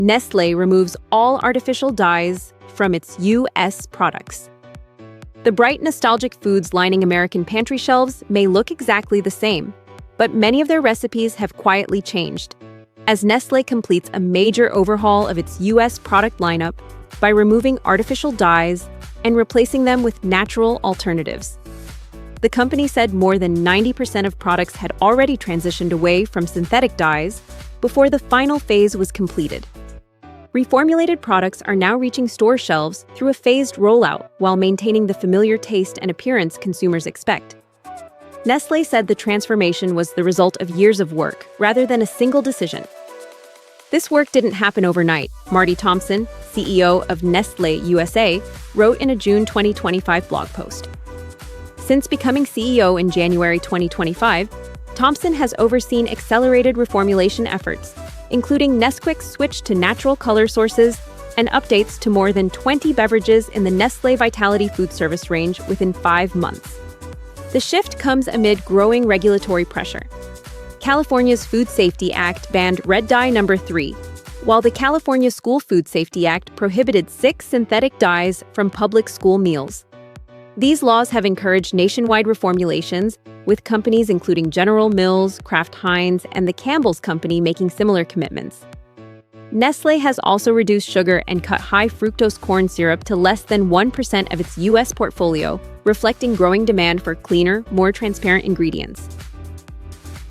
Nestlé removes all artificial dyes from its U.S. products. The bright, nostalgic foods lining American pantry shelves may look exactly the same, but many of their recipes have quietly changed, as Nestlé completes a major overhaul of its U.S. product lineup by removing artificial dyes and replacing them with natural alternatives. The company said more than 90% of products had already transitioned away from synthetic dyes before the final phase was completed. Reformulated products are now reaching store shelves through a phased rollout while maintaining the familiar taste and appearance consumers expect. Nestlé said the transformation was the result of years of work rather than a single decision. This work didn't happen overnight, Marty Thompson, CEO of Nestlé USA, wrote in a June 2025 blog post. Since becoming CEO in January 2025, Thompson has overseen accelerated reformulation efforts, including Nesquik's switch to natural color sources and updates to more than 20 beverages in the Nestlé Vitality food service range within 5 months. The shift comes amid growing regulatory pressure. California's Food Safety Act banned red dye number 3, while the California School Food Safety Act prohibited 6 synthetic dyes from public school meals. These laws have encouraged nationwide reformulations, with companies including General Mills, Kraft Heinz, and the Campbell's Company making similar commitments. Nestlé has also reduced sugar and cut high fructose corn syrup to less than 1% of its U.S. portfolio, reflecting growing demand for cleaner, more transparent ingredients.